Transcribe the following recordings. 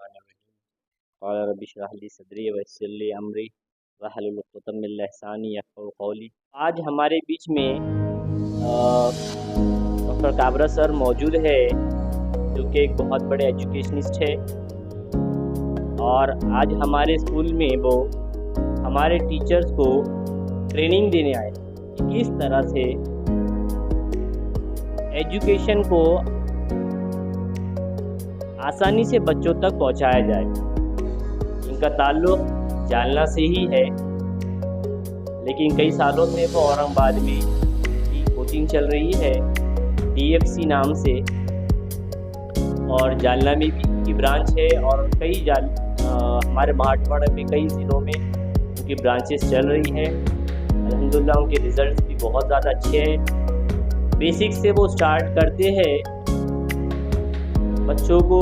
क़ाल rabbi इश्रह ली सदरी वयस्सिर ली अमरी वहलुल उक़दतम मिन लिसानी यफ़क़हू क़ौली। आज हमारे बीच में डॉक्टर काबरा सर मौजूद है, जो कि एक बहुत बड़े एजुकेशनिस्ट है और आज हमारे स्कूल में वो हमारे टीचर्स को ट्रेनिंग देने आए कि किस तरह से एजुकेशन को आसानी से बच्चों तक पहुंचाया जाए। इनका ताल्लुक़ जालना से ही है, लेकिन कई सालों से वो औरंगाबाद में की कोचिंग चल रही है DFC नाम से, और जालना में भी उनकी ब्रांच है और कई हमारे मराठवाड़ा में कई ज़िलों में उनकी ब्रांचेस चल रही हैं। अल्हम्दुलिल्लाह उनके रिज़ल्ट भी बहुत ज़्यादा अच्छे हैं। बेसिक से वो स्टार्ट करते हैं बच्चों को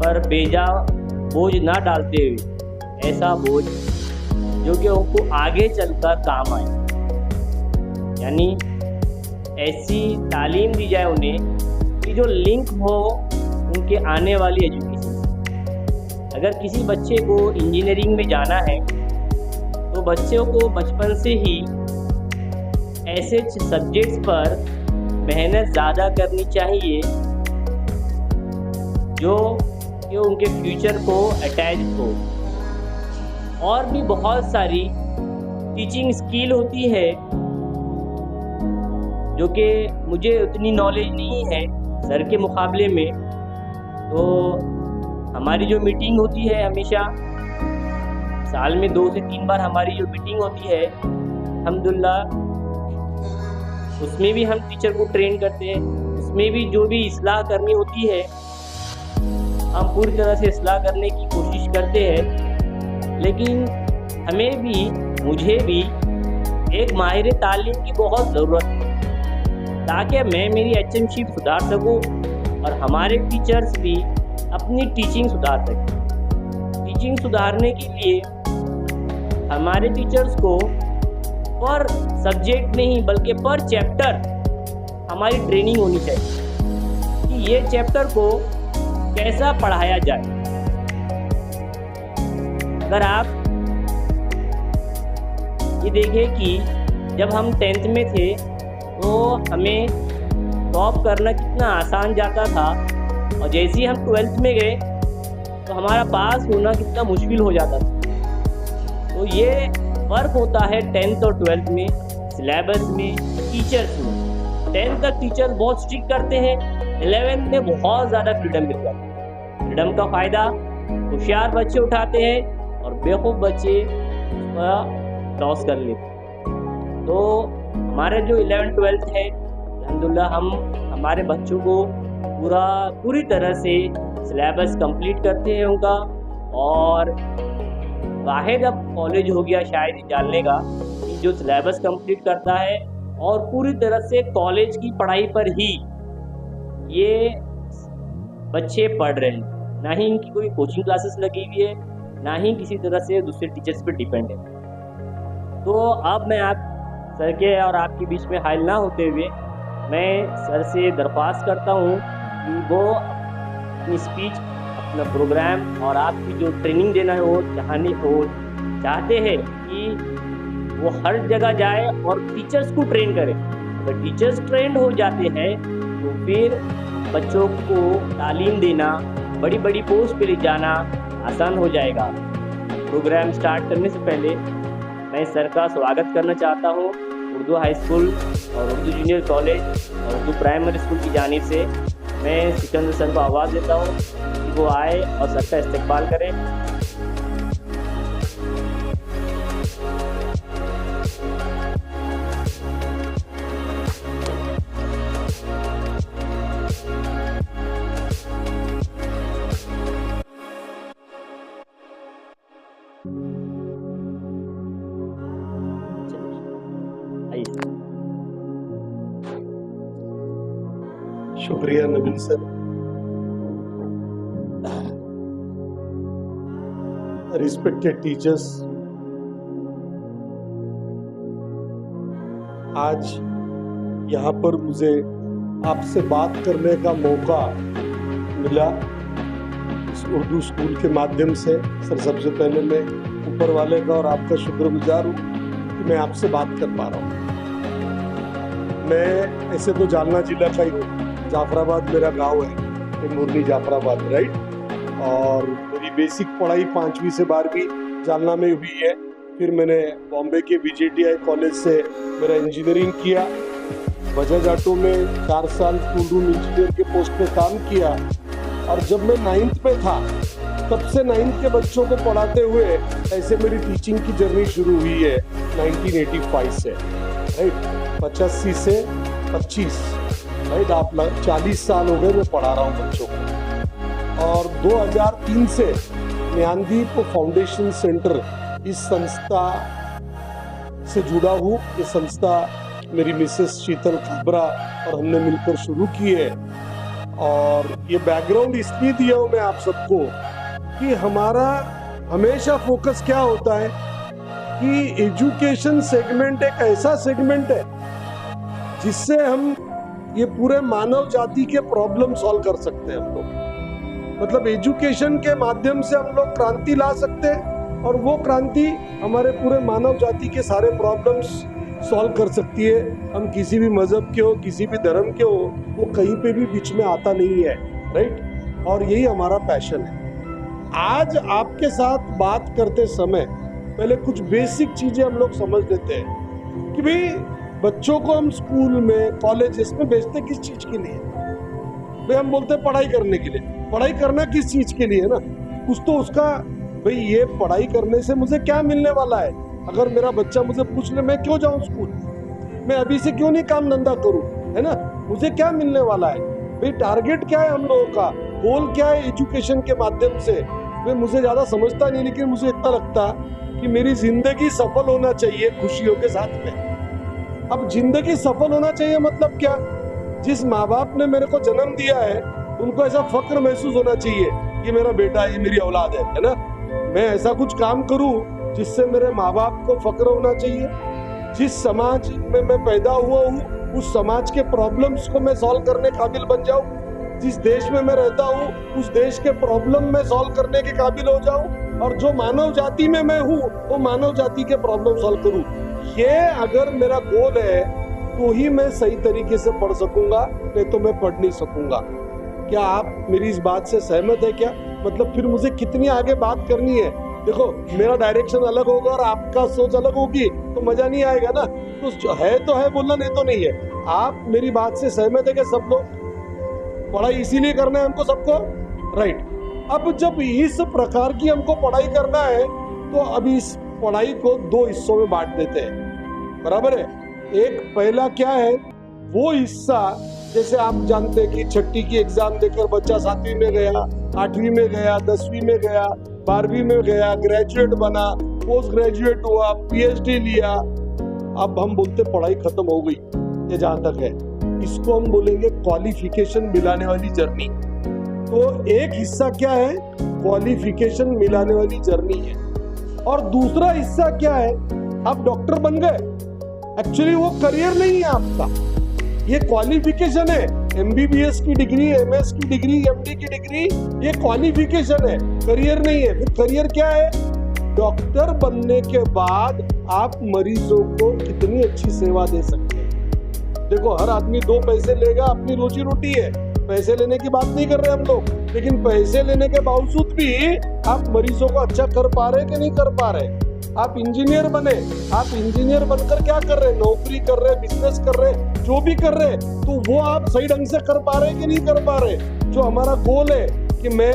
पर बेजा बोझ ना डालते हुए, ऐसा बोझ जो कि उनको आगे चलकर काम आए, यानी ऐसी तालीम दी जाए उन्हें कि जो लिंक हो उनके आने वाली एजुकेशन से। अगर किसी बच्चे को इंजीनियरिंग में जाना है तो बच्चों को बचपन से ही ऐसे सब्जेक्ट्स पर मेहनत ज़्यादा करनी चाहिए जो कि उनके फ्यूचर को अटैच हो। और भी बहुत सारी टीचिंग स्किल होती है जो कि मुझे उतनी नॉलेज नहीं है सर के मुकाबले में। तो हमारी जो मीटिंग होती है, हमेशा साल में 2 से 3 बार हमारी जो मीटिंग होती है, अल्हम्दुलिल्लाह उसमें भी हम टीचर को ट्रेन करते हैं। उसमें भी जो भी इस्लाह करनी होती है हम पूरी तरह से इस्लाह करने की कोशिश करते हैं। लेकिन हमें भी, मुझे भी एक माहिर तालीम की बहुत ज़रूरत है ताकि मैं मेरी HMशिप सुधार सकूं और हमारे टीचर्स भी अपनी टीचिंग सुधार सकें। टीचिंग सुधारने के लिए हमारे टीचर्स को पर सब्जेक्ट नहीं बल्कि पर चैप्टर हमारी ट्रेनिंग होनी चाहिए कि ये चैप्टर को कैसा पढ़ाया जाए। अगर आप ये देखें कि जब हम 10th में थे तो हमें टॉप करना कितना आसान जाता था, और जैसे ही हम 12th में गए तो हमारा पास होना कितना मुश्किल हो जाता था। तो ये फ़र्क होता है 10th और 12th में, सिलेबस में, टीचर्स में। 10th तक टीचर्स बहुत स्ट्रिक्ट करते हैं, 11th में बहुत ज़्यादा फ्रीडम मिल जाती है। फ्रीडम का फ़ायदा होशियार बच्चे उठाते हैं और बेवकूफ़ बच्चे उसका लॉस कर लेते हैं। तो हमारे जो 11th 12th है, अल्हम्दुलिल्लाह हम हमारे बच्चों को पूरी तरह से सिलेबस कंप्लीट करते हैं उनका। और वाहिद अब कॉलेज हो गया शायद जानने का कि जो सिलेबस कंप्लीट करता है और पूरी तरह से कॉलेज की पढ़ाई पर ही ये बच्चे पढ़ रहे हैं, ना ही इनकी कोई कोचिंग क्लासेस लगी हुई है, ना ही किसी तरह से दूसरे टीचर्स पर डिपेंड है। तो अब मैं आप सर के और आपके बीच में हाइल ना होते हुए मैं सर से दरख्वास्त करता हूँ कि वो अपनी स्पीच, अपना प्रोग्राम और आपकी जो ट्रेनिंग देना है वो चाहते हैं कि वो हर जगह जाए और टीचर्स को ट्रेन करें। अगर टीचर्स ट्रेंड हो जाते हैं तो फिर बच्चों को तालीम देना, बड़ी बड़ी पोस्ट पे ले जाना आसान हो जाएगा। प्रोग्राम स्टार्ट करने से पहले मैं सर का स्वागत करना चाहता हूँ उर्दू हाई स्कूल और उर्दू जूनियर कॉलेज और उर्दू प्राइमरी स्कूल की जानिब से। मैं सिकंदर सर को आवाज़ देता हूँ कि वो आए और सर का इस्तकबाल करें। शुक्रिया नबील सर। रिस्पेक्टेड टीचर्स, आज यहाँ पर मुझे आपसे बात करने का मौका मिला उर्दू स्कूल के माध्यम से सर सबसे पहले मैं ऊपर वाले का और आपका शुक्रगुजार हूँ कि मैं आपसे बात कर पा रहा हूँ। मैं ऐसे तो जालना जिला का ही हूँ, जाफराबाद मेरा गांव है, मुरली जाफराबाद, राइट। और मेरी बेसिक पढ़ाई 5वीं से 12वीं जालना में हुई है। फिर मैंने बॉम्बे के VJTI कॉलेज से मेरा इंजीनियरिंग किया। बजाज ऑटो में 4 साल टूल रूम इंजीनियर के पोस्ट पे काम किया। और जब मैं 9th में था तब से 9th के बच्चों को पढ़ाते हुए ऐसे मेरी टीचिंग की जर्नी शुरू हुई है 1985 से, राइट। 85 से 25, राइट। आप 40 साल हो गए मैं पढ़ा रहा हूँ बच्चों को। और 2003 से ज्ञानदीप फाउंडेशन सेंटर इस संस्था से जुड़ा हूँ। ये संस्था मेरी मिसेस शीतल खाबरा और हमने मिलकर शुरू की है। और ये बैकग्राउंड इसलिए दिया हूँ मैं आप सबको कि हमारा हमेशा फोकस क्या होता है कि एजुकेशन सेगमेंट एक ऐसा सेगमेंट है जिससे हम ये पूरे मानव जाति के प्रॉब्लम सॉल्व कर सकते हैं। हम लोग मतलब एजुकेशन के माध्यम से हम लोग क्रांति ला सकते हैं और वो क्रांति हमारे पूरे मानव जाति के सारे प्रॉब्लम्स सॉल्व कर सकती है। हम किसी भी मजहब के हो, किसी भी धर्म के हो, वो कहीं पे भी बीच में आता नहीं है, राइट। और यही हमारा पैशन है। आज आपके साथ बात करते समय पहले कुछ बेसिक चीजें हम लोग समझ लेते हैं कि भाई बच्चों को हम स्कूल में कॉलेजेस में भेजते किस चीज के लिए। भाई हम बोलते हैं पढ़ाई करने के लिए। पढ़ाई करना किस चीज के लिए ना, कुछ तो उसका, भाई ये पढ़ाई करने से मुझे क्या मिलने वाला है। अगर मेरा बच्चा मुझे पूछ ले मैं क्यों जाऊं स्कूल, मैं अभी से क्यों नहीं काम धंधा करूं, है ना, मुझे क्या मिलने वाला है। भाई टारगेट क्या है हम लोगों का, गोल क्या है एजुकेशन के माध्यम से। मैं मुझे ज्यादा समझता नहीं, लेकिन मुझे इतना लगता कि मेरी जिंदगी सफल होना चाहिए खुशियों के साथ में। अब जिंदगी सफल होना चाहिए मतलब क्या, जिस माँ बाप ने मेरे को जन्म दिया है उनको ऐसा फक्र महसूस होना चाहिए कि मेरा बेटा, ये मेरी औलाद है ना। मैं ऐसा कुछ काम करूं जिससे मेरे माँ बाप को फक्र होना चाहिए। जिस समाज में मैं पैदा हुआ हूँ उस समाज के प्रॉब्लम्स को मैं सॉल्व करने काबिल बन जाऊं। जिस देश में मैं रहता हूँ उस देश के प्रॉब्लम में सॉल्व करने के काबिल हो जाऊं। और जो मानव जाति में मैं हूँ वो मानव जाति के प्रॉब्लम सॉल्व करूं। ये अगर मेरा गोल है तो ही मैं सही तरीके से पढ़ सकूंगा, नहीं तो मैं पढ़ नहीं सकूंगा। क्या आप मेरी इस बात से सहमत है क्या? मतलब फिर मुझे कितनी आगे बात करनी है। देखो मेरा डायरेक्शन अलग होगा और आपका सोच अलग होगी तो मजा नहीं आएगा ना। तो है बोलना, नहीं तो नहीं है। आप मेरी बात से सहमत है कि सब लोग पढ़ाई इसीलिए करना है हमको सबको, राइट। अब जब इस प्रकार की हमको पढ़ाई करना है तो अभी इस पढ़ाई को 2 हिस्सों में बांट देते हैं, बराबर है। एक पहला क्या है, वो हिस्सा जैसे आप जानते हैं कि 6ठी की एग्जाम देकर बच्चा 7वीं में गया, 8वीं में गया, 10वीं में गया, 12वीं में गया, ग्रेजुएट बना, पोस्ट ग्रेजुएट हुआ, PhD लिया। अब हम बोलते पढ़ाई खत्म हो गई, ये जहां तक है। इसको हम बोलेंगे क्वालिफिकेशन मिलाने वाली जर्नी। तो एक हिस्सा क्या है, क्वालिफिकेशन मिलाने वाली जर्नी है। और दूसरा हिस्सा क्या है, आप डॉक्टर बन गए, एक्चुअली वो करियर नहीं है आपका, ये क्वालिफिकेशन है। MBBS की डिग्री, MS की डिग्री, MD की डिग्री, ये क्वालिफिकेशन है, करियर नहीं है। फिर करियर क्या है, डॉक्टर बनने के बाद आप मरीजों को कितनी अच्छी सेवा दे सकते हैं। देखो हर आदमी 2 पैसे लेगा, अपनी रोजी रोटी है, पैसे लेने की बात नहीं कर रहे हम लोग, लेकिन पैसे लेने के बावजूद भी आप मरीजों को अच्छा कर पा रहे कि नहीं कर पा रहे। आप इंजीनियर बने, आप इंजीनियर बनकर क्या कर रहे, नौकरी कर रहे, बिजनेस कर रहे, जो भी कर रहे, तो वो आप सही ढंग से कर पा रहे कि नहीं कर पा रहे। जो हमारा गोल है कि मैं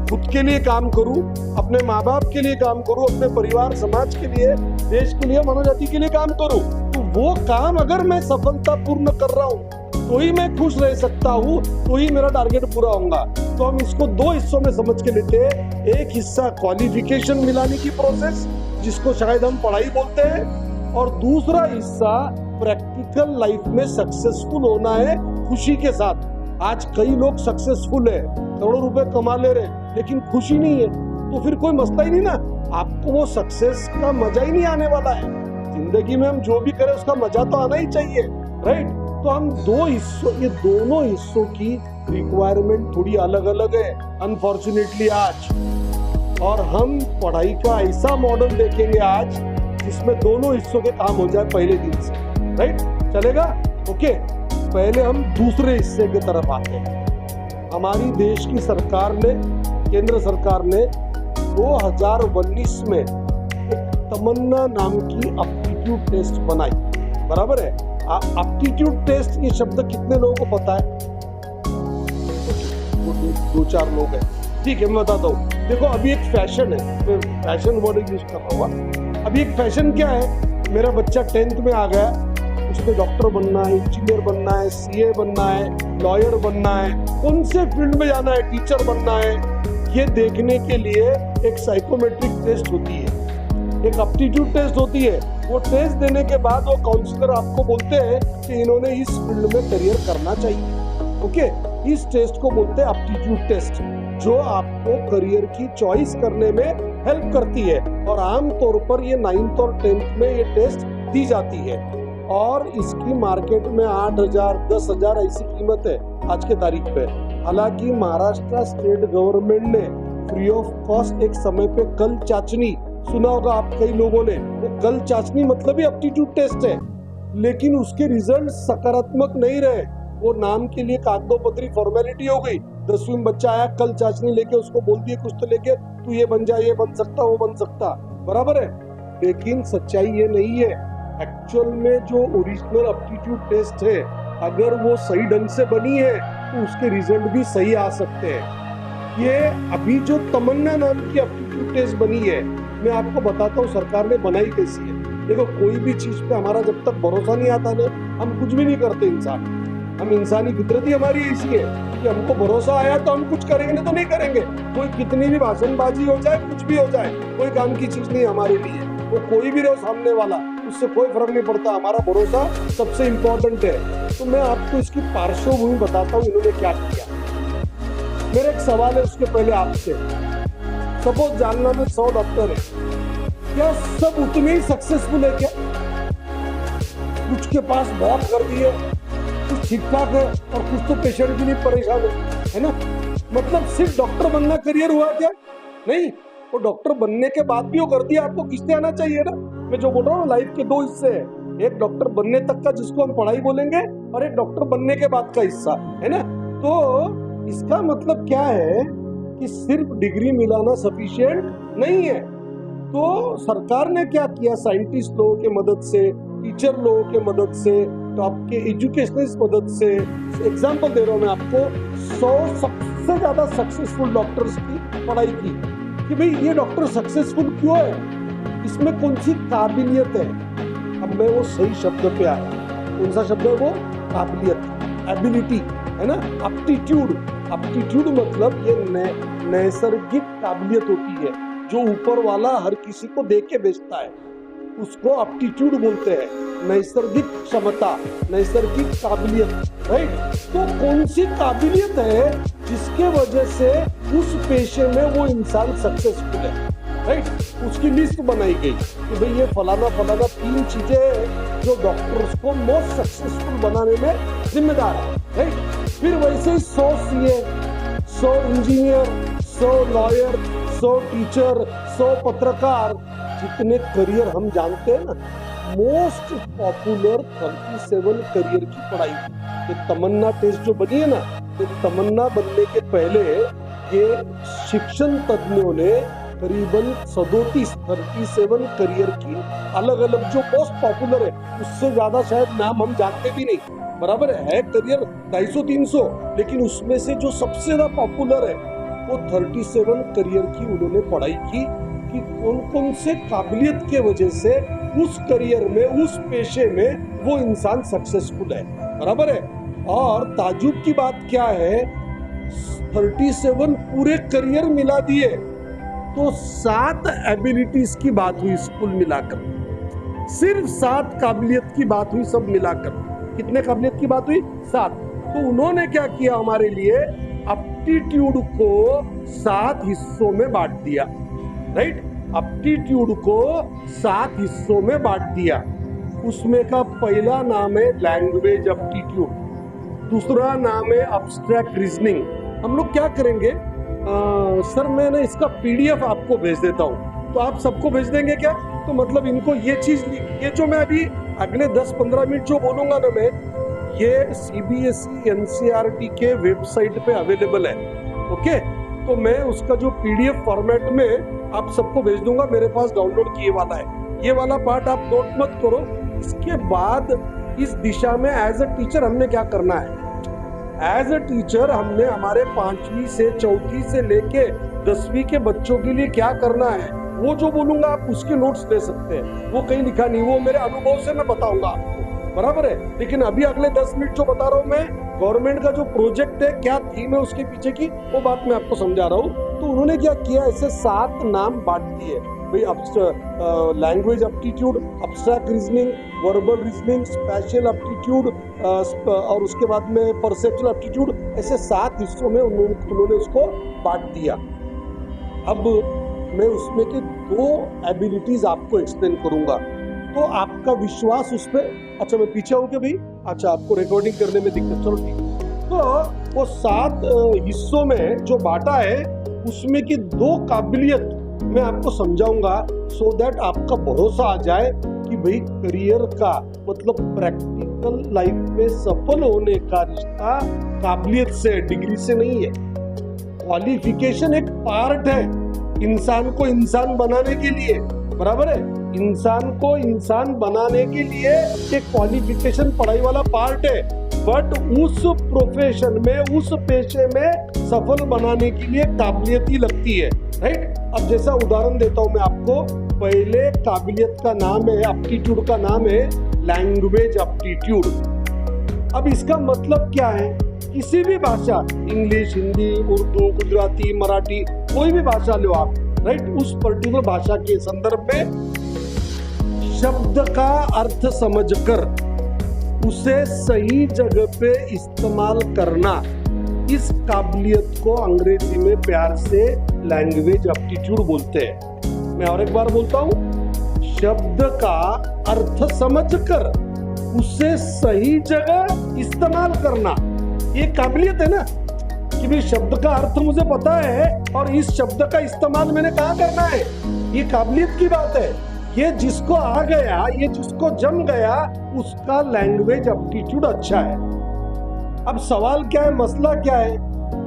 खुद के लिए काम करूं, अपने माँ बाप के लिए काम करूं, अपने परिवार समाज के लिए, देश के लिए, मानव जाति के लिए काम करूं, तो वो काम अगर मैं सफलतापूर्ण कर रहा हूं तो ही मैं खुश रह सकता हूँ, तो ही मेरा टारगेट पूरा होगा। तो हम इसको 2 हिस्सों में समझ के लेते हैं। एक हिस्सा क्वालिफिकेशन मिलाने की प्रोसेस, जिसको शायद हम पढ़ाई बोलते हैं, और दूसरा हिस्सा प्रैक्टिकल लाइफ में सक्सेसफुल होना है खुशी के साथ। आज कई लोग सक्सेसफुल है, करोड़ों रुपए कमा ले रहे, लेकिन खुशी नहीं है, तो फिर कोई मसला ही नहीं ना। आपको वो सक्सेस का मजा ही नहीं आने वाला है। जिंदगी में हम जो भी करें उसका मजा तो आना ही चाहिए, राइट। तो हम 2 हिस्सों, ये दोनों हिस्सों की रिक्वायरमेंट थोड़ी अलग अलग है अनफॉर्चुनेटली आज, और हम पढ़ाई का ऐसा मॉडल देखेंगे आज जिसमें दोनों हिस्सों के काम हो जाए पहले दिन से। राइट, चलेगा? ओके, पहले हम दूसरे हिस्से की तरफ आते हैं। हमारी देश की सरकार ने, केंद्र सरकार ने 2019 में एक तमन्ना नाम की एप्टीट्यूड टेस्ट बनाई, बराबर है? एप्टीट्यूड टेस्ट ये शब्द कितने लोगों को पता है? दो चार लोग हैं, ठीक है, मैं बताता हूँ। देखो, अभी एक फैशन है, मैं फैशन वर्ड यूज कर रहा हूँ। अभी एक फैशन क्या है, मेरा बच्चा 10th में आ गया, उसको डॉक्टर बनना है, इंजीनियर बनना है, सीए बनना है, लॉयर बनना है, कौन से फील्ड में जाना है, टीचर बनना है, ये देखने के लिए एक साइकोमेट्रिक टेस्ट होती है, एक एप्टीट्यूड टेस्ट होती है। वो टेस्ट देने के बाद वो काउंसलर आपको बोलते हैं कि इन्होंने इस फील्ड में करियर करना चाहिए। ओके, इस टेस्ट को बोलते हैं एप्टीट्यूड टेस्ट, जो आपको करियर की चॉइस करने में हेल्प करती है। और आमतौर पर ये 9th और 10th में ये टेस्ट दी जाती है, और इसकी मार्केट में 8,000 10,000 ऐसी कीमत है आज के तारीख पे। हालांकि महाराष्ट्र स्टेट गवर्नमेंट ने फ्री ऑफ कॉस्ट एक समय पे कल चाचनी, सुना होगा आप कई लोगों ने, वो कल चाचनी मतलब ही एप्टीट्यूड टेस्ट है, लेकिन उसके रिजल्ट सकारात्मक नहीं रहे। वो नाम के लिए कागजोपत्री फॉर्मेलिटी हो गई। 10वीं में बच्चा आया, कल चाचनी लेके उसको बोल दिए कुछ तो लेके, तू ये बन जा, ये बन सकता, वो बन सकता, बराबर है? लेकिन सच्चाई ये नहीं है। एक्चुअल में जो ओरिजिनल एप्टीट्यूड टेस्ट है, अगर वो सही ढंग से बनी है तो उसके रिजल्ट भी सही आ सकते हैं। ये अभी जो तमन्ना नाम की एप्टीट्यूड टेस्ट बनी है, मैं आपको बताता हूँ सरकार ने बनाई कैसी है। देखो, कोई भी चीज पे हमारा जब तक भरोसा नहीं आता ना, हम कुछ भी नहीं करते। हम इंसानी फितरत ही हमारी ऐसी है कि हमको भरोसा आया तो हम कुछ करेंगे, नहीं तो नहीं करेंगे। कोई कितनी भी भाषणबाजी हो जाए, कुछ भी हो जाए, कोई काम की चीज नहीं हमारे लिए। वो कोई भी रहो सामने वाला, उससे कोई फर्क नहीं पड़ता, हमारा भरोसा सबसे इम्पोर्टेंट है। तो मैं आपको इसकी पार्श्वभूमि बताता हूँ, इन्होंने क्या किया। मेरा एक सवाल है उसके पहले आपसे। सपोज जालना में 100 डॉक्टर है, क्या सब उतने ही सक्सेसफुल है क्या? कुछ के पास बहुत कर दिए, कुछ ठीक ठाक है, और कुछ तो पेशेंट भी नहीं परेशान है ना? मतलब सिर्फ डॉक्टर बनना करियर हुआ क्या? नहीं, वो डॉक्टर बनने के बाद भी वो कर दिया, आपको किससे आना चाहिए ना। मैं जो बोल रहा हूँ, लाइफ के 2 हिस्से हैं, एक डॉक्टर बनने तक का जिसको हम पढ़ाई बोलेंगे, और एक डॉक्टर बनने के बाद का हिस्सा, है ना? तो इसका मतलब क्या है कि सिर्फ डिग्री मिलाना सफिशिएंट नहीं है। तो सरकार ने क्या किया, साइंटिस्ट लोगों के मदद से, टीचर लोगों के मदद से, तो आपके एजुकेशनिस्ट मदद से, एग्जाम्पल दे रहा हूँ मैं आपको, 100 सबसे ज्यादा सक्सेसफुल डॉक्टर्स की पढ़ाई की कि भाई ये डॉक्टर सक्सेसफुल क्यों है, इसमें कौन सी काबिलियत है। अब मैं वो सही शब्द पे आया, कौन सा शब्द है वो? काबिलियत, एबिलिटी, है ना? एप्टीट्यूड। एप्टीट्यूड मतलब ये नैसर्गिक काबिलियत होती है, जो ऊपर वाला हर किसी को दे के बेचता है, उसको एप्टीट्यूड बोलते हैं। नैसर्गिक क्षमता, नैसर्गिक काबिलियत, राइट? तो कौन सी काबिलियत है जिसके वजह से उस पेशे में वो इंसान सक्सेसफुल है, राइट? उसकी लिस्ट बनाई गई कि भाई ये फलाना फलाना 3 चीजें हैं जो डॉक्टर्स को मोस्ट सक्सेसफुल बनाने में जिम्मेदार है, राइट? फिर वैसे ही 100 सीए, 100 इंजीनियर, 100 लॉयर, 100 टीचर, 100 पत्रकार, जितने करियर हम जानते हैं ना, मोस्ट पॉपुलर 37 करियर की पढ़ाई। ये तमन्ना टेस्ट जो बनी है ना, ये तमन्ना बनने के पहले ये शिक्षण तज्ञों ने करीबन 37 करियर की अलग अलग जो मोस्ट पॉपुलर है, उससे ज्यादा शायद नाम हम जानते भी नहीं, बराबर है करियर 250-300, लेकिन उसमें से जो सबसे ज्यादा पॉपुलर है वो 37 करियर की उन्होंने पढ़ाई की कि कौन कौन से काबिलियत के वजह से उस करियर में, उस पेशे में वो इंसान सक्सेसफुल है, बराबर है। और ताजुब की बात क्या है, 37 पूरे करियर मिला दिए तो 7 एबिलिटीज की बात हुई, कुल मिलाकर सिर्फ 7 काबिलियत की बात हुई, सब मिलाकर कितने काबिलियत की बात हुई? 7। तो उन्होंने क्या किया हमारे लिए, एप्टीट्यूड को 7 हिस्सों में बांट दिया, राइट? एप्टीट्यूड को 7 हिस्सों में बांट दिया। उसमें का पहला नाम है लैंग्वेज एप्टीट्यूड, दूसरा नाम है अब्स्ट्रैक्ट रीजनिंग। हम लोग क्या करेंगे, सर मैं ना इसका पीडीएफ आपको भेज देता हूँ, तो आप सबको भेज देंगे क्या? तो मतलब इनको ये चीज, ये जो मैं अभी अगले 10-15 मिनट जो बोलूंगा ना मैं, ये सीबीएसई एनसीईआरटी के वेबसाइट पे अवेलेबल है। ओके, तो मैं उसका जो पीडीएफ फॉर्मेट में आप सबको भेज दूंगा, मेरे पास डाउनलोड किए वाला है। ये वाला पार्ट आप नोट मत करो। इसके बाद इस दिशा में एज अ टीचर हमने क्या करना है, एज अ टीचर हमने हमारे 5वीं से 4थी से लेके 10वीं के बच्चों के लिए क्या करना है, वो जो बोलूंगा आप उसके नोट्स ले सकते हैं। वो कहीं लिखा नहीं, वो मेरे अनुभव से मैं बताऊंगा आपको, बराबर है। लेकिन अभी अगले 10 मिनट जो बता रहा हूँ मैं, गवर्नमेंट का जो प्रोजेक्ट है, क्या थीम है उसके पीछे की, वो बात मैं आपको समझा रहा हूँ। तो उन्होंने क्या किया, ऐसे 7 नाम बांट दिए भाई, language aptitude, abstract reasoning, verbal reasoning, special aptitude और उसके बाद में परसेप्चुअल एप्टीट्यूड, ऐसे 7 हिस्सों में उन्होंने उसको बांट दिया। अब मैं उसमें के 2 एबिलिटीज आपको एक्सप्लेन करूंगा, तो आपका विश्वास उस पर, अच्छा मैं पीछे हूँ क्या भाई, अच्छा आपको रिकॉर्डिंग करने में दिक्कत, चलो ठीक। तो वो 7 हिस्सों में जो बांटा है, उसमें की 2 काबिलियत मैं आपको समझाऊंगा, सो दैट आपका भरोसा आ जाए कि भाई करियर का मतलब प्रैक्टिकल लाइफ में सफल होने का रिश्ता काबिलियत से, डिग्री से नहीं है। क्वालिफिकेशन एक पार्ट है इंसान को इंसान बनाने के लिए, बराबर है। इंसान को इंसान बनाने के लिए एक क्वालिफिकेशन पढ़ाई वाला पार्ट है, बट उस प्रोफेशन में, उस पेशे में सफल बनाने के लिए काबिलियत ही लगती है, राइट। अब जैसा उदाहरण देता हूं मैं आपको, पहले काबिलियत का नाम है, एप्टीट्यूड का नाम है लैंग्वेज एप्टीट्यूड। अब इसका मतलब क्या है, किसी भी भाषा, इंग्लिश, हिंदी, उर्दू, गुजराती, मराठी, कोई भी भाषा लो आप, राइट, उस पर्टिकुलर भाषा के संदर्भ में शब्द का अर्थ समझकर उसे सही जगह पे इस्तेमाल करना, इस काबिलियत को अंग्रेजी में प्यार से लैंग्वेज एप्टीट्यूड बोलते हैं। मैं और एक बार बोलता हूं, शब्द का अर्थ समझकर उसे सही जगह इस्तेमाल करना, ये काबिलियत है ना, कि भाई शब्द का अर्थ मुझे पता है और इस शब्द का इस्तेमाल मैंने कहाँ करना है, ये काबिलियत की बात है। ये जिसको आ गया, ये जिसको जम गया, उसका लैंग्वेज एप्टीट्यूड अच्छा है। अब सवाल क्या है, मसला क्या है,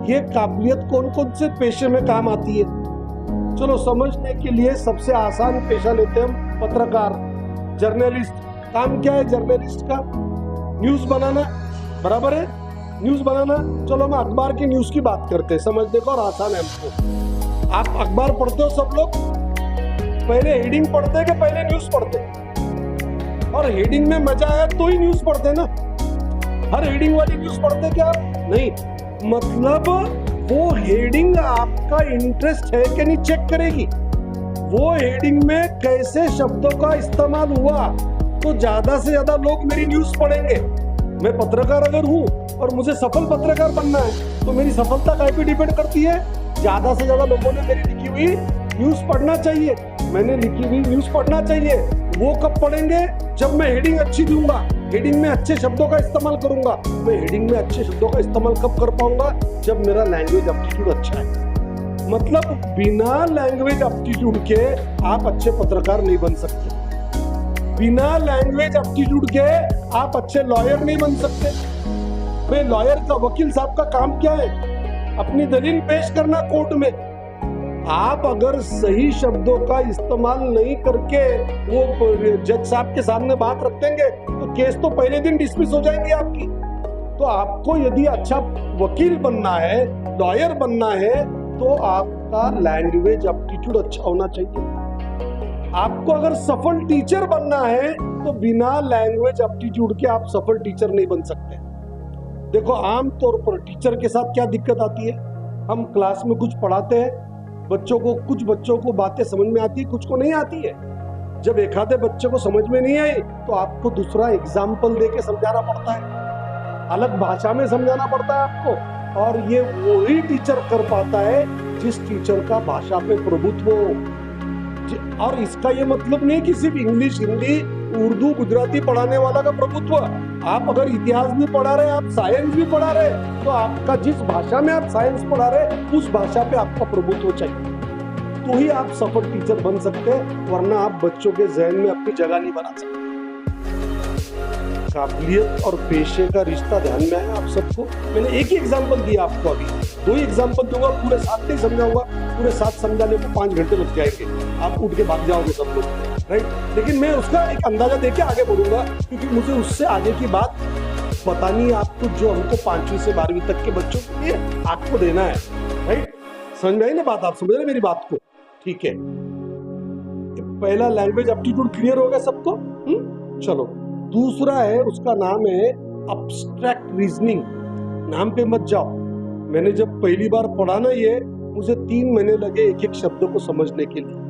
ये काबिलियत कौन कौन से पेशे में काम आती है? चलो समझने के लिए सबसे आसान पेशा लेते हैं हम, पत्रकार, जर्नलिस्ट। काम क्या है जर्नलिस्ट का? न्यूज बनाना, बराबर है, न्यूज बनाना। चलो हम अखबार की न्यूज की बात करते हैं, समझने को और आसान है हमको। आप अखबार पढ़ते हो सब लोग, पहले हेडिंग पढ़ते हैं कि पहले न्यूज पढ़ते हैं? और हेडिंग में मजा आया तो ही न्यूज पढ़ते हैं ना, हर हेडिंग वाली न्यूज पढ़ते क्या? नहीं, मतलब वो हेडिंग आपका इंटरेस्ट है कि नहीं चेक करेगी। वो हेडिंग में कैसे शब्दों का इस्तेमाल हुआ, तो ज्यादा से ज्यादा लोग मेरी न्यूज पढ़ेंगे। मैं पत्रकार अगर हूँ और मुझे सफल पत्रकार बनना है, तो मेरी सफलता काय पे डिपेंड करती है? ज्यादा से ज्यादा लोगों ने मेरी लिखी हुई न्यूज पढ़ना चाहिए, मैंने लिखी हुई न्यूज पढ़ना चाहिए। वो कब पढ़ेंगे? जब मैं हेडिंग अच्छी दूंगा, हेडिंग में अच्छे शब्दों का इस्तेमाल करूंगा। मैं हेडिंग में अच्छे शब्दों का इस्तेमाल कब कर पाऊंगा? जब मेरा लैंग्वेज एप्टीट्यूड अच्छा है। मतलब बिना लैंग्वेज एप्टीट्यूड के आप अच्छे पत्रकार नहीं बन सकते, बिना लैंग्वेज एप्टीट्यूड के आप अच्छे लॉयर नहीं बन सकते। भाई लॉयर का, वकील साहब का काम क्या है? अपनी दलील पेश करना कोर्ट में। आप अगर सही शब्दों का इस्तेमाल नहीं करके वो जज साहब के सामने बात रख देंगे, तो केस तो पहले दिन डिसमिस हो जाएंगे आपकी। तो आपको यदि अच्छा वकील बनना है, लॉयर बनना है, तो आपका लैंग्वेज एप्टीट्यूड अच्छा होना चाहिए। आपको अगर सफल टीचर बनना है, तो बिना लैंग्वेज एप्टीट्यूड के आप सफल टीचर नहीं बन सकते। देखो आमतौर पर टीचर के साथ क्या दिक्कत आती है, हम क्लास में कुछ पढ़ाते हैं, बच्चों को, कुछ बच्चों को बातें समझ में आती है, कुछ को नहीं आती है। जब एक आधे बच्चे को समझ में नहीं आई, तो आपको दूसरा एग्जाम्पल देके समझाना पड़ता है, अलग भाषा में समझाना पड़ता है आपको। और ये वही टीचर कर पाता है जिस टीचर का भाषा पे प्रभुत्व हो। और इसका ये मतलब नहीं कि सिर्फ इंग्लिश, हिंदी, उर्दू गुजराती पढ़ाने वाला का प्रभुत्व। आप अगर इतिहास भी पढ़ा रहे, आप साइंस भी पढ़ा रहे, तो आपका जिस भाषा में आप साइंस पढ़ा रहे उस भाषा पे आपका प्रभुत्व चाहिए, तो ही आप सफल टीचर बन सकते हैं, वरना आप बच्चों के जहन में अपनी जगह नहीं बना सकते। काबिलियत और पेशे का रिश्ता ध्यान में आया आप सबको। मैंने एक ही एग्जांपल दिया आपको, अभी 2 ही एग्जांपल दूंगा, पूरे 7 नहीं समझाऊंगा, पूरे 7 समझाने में 5 घंटे लग जाएंगे, आप उठ के भाग जाओगे सब लोग, राइट। लेकिन मैं उसका एक अंदाजा देके आगे बढ़ूंगा, क्योंकि मुझे उससे आगे की बात बतानी है आपको, जो हमको 5वीं से 12वीं तक के बच्चों के लिए आपको देना है, राइट। समझ में आई ना बात? आप समझ रहे मेरी बात को? ठीक है, पहला लैंग्वेज एप्टीट्यूड क्लियर हो गया सबको? चलो, दूसरा है, उसका नाम है अब्स्ट्रैक्ट रीजनिंग। नाम पे मत जाओ, मैंने जब पहली बार पढ़ा ना ये, मुझे 3 महीने लगे एक एक शब्द को समझने के लिए।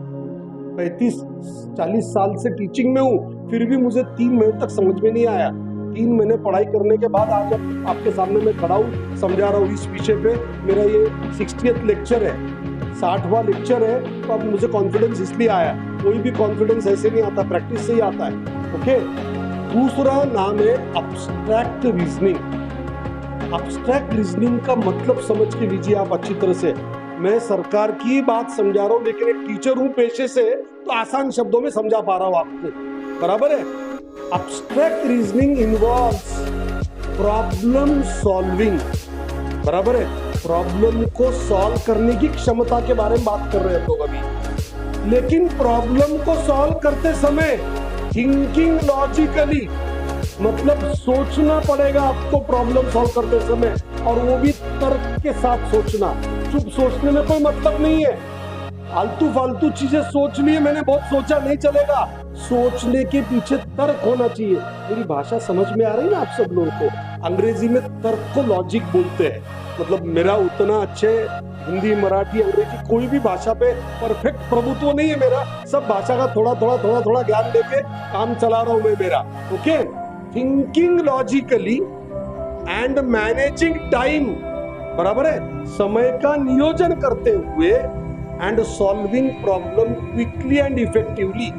35-40 साल से टीचिंग में हूँ, फिर भी मुझे 3 महीने तक समझ में नहीं आया। 3 महीने पढ़ाई करने के बाद आज आपके सामने मैं खड़ा हूँ, समझा रहा हूँ इस विषय पे। मेरा ये 60th लेक्चर है, 60वां लेक्चर है, तो अब मुझे कॉन्फिडेंस इसलिए आया। कोई भी कॉन्फिडेंस ऐसे नहीं आता, प्रैक्टिस से ही आता है। ओके, दूसरा नाम है अब्स्ट्रैक्ट रीजनिंग। अब्स्ट्रैक्ट रीजनिंग का मतलब समझ के लीजिए आप अच्छी तरह से। मैं सरकार की बात समझा रहा हूँ, लेकिन एक टीचर हूँ पेशे से, तो आसान शब्दों में समझा पा रहा हूँ आपको, बराबर है। Abstract reasoning involves problem solving, बराबर है। प्रॉब्लम को सॉल्व करने की क्षमता के बारे में बात कर रहे हैं लोग अभी, लेकिन प्रॉब्लम को सॉल्व करते समय थिंकिंग लॉजिकली, मतलब सोचना पड़ेगा आपको प्रॉब्लम सॉल्व करते समय, और वो भी तर्क के साथ सोचना। चुप सोचने में कोई मतलब नहीं है, आलतू फालतू चीजें सोच लिए, मैंने बहुत सोचा, नहीं चलेगा। सोचने के पीछे तर्क होना चाहिए। मेरी भाषा समझ में आ रही है ना आप सब लोगों को? अंग्रेजी में तर्क को लॉजिक बोलते हैं। मतलब मेरा उतना अच्छे हिंदी, मराठी, अंग्रेजी कोई भी भाषा पे परफेक्ट प्रभुत्व नहीं है मेरा, सब भाषा का थोड़ा थोड़ा ज्ञान लेके काम चला रहा हूं मैं मेरा। Okay, thinking logically and managing time, बराबर है, समय का नियोजन करते हुए, and solving problem quickly and effectively.